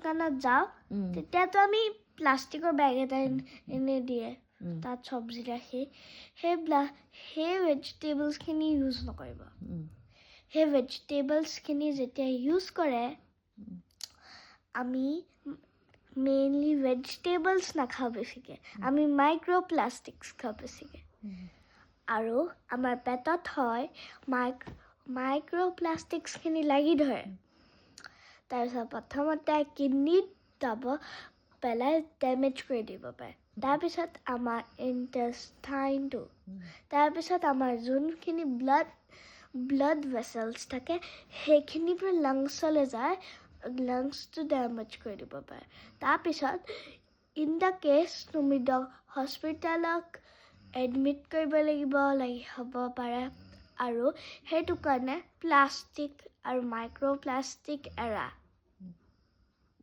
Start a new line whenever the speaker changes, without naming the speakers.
দোকানত যাওঁ তেতিয়াতো আমি প্লাষ্টিকৰ বেগ এটা এনে দিয়ে তাত চব্জি ৰাখি সেই ভেজিটেবলছখিনি ইউজ নকৰিব সেই ভেজিটেবলছখিনি যেতিয়া ইউজ কৰে আমি মেইনলি ভেজিটেবলছ নাখাওঁ বেছিকৈ আমি মাইক্ৰ'প্লাষ্টিক্স খাওঁ বেছিকৈ আৰু আমাৰ পেটত হয় মাইক্ৰ'প্লাষ্টিক্সখিনি লাগি ধৰে তাৰপিছত প্ৰথমতে কিডনীত যাব পেলাই ডেমেজ কৰি দিব পাৰে তাৰপিছত আমাৰ ইণ্টেষ্টাইনটো তাৰপিছত আমাৰ যোনখিনি ব্লাড ভেচেলছ থাকে সেইখিনিৰ পৰা লাংছলৈ যায় লাংছটো ডেমেজ কৰি দিব পাৰে তাৰপিছত ইন দ্য কেছ তুমি হস্পিটেলক এডমিট কৰিব হ'ব পাৰে আৰু সেইটো কাৰণে প্লাষ্টিক আৰু মাইক্ৰ'প্লাষ্টিক এৰা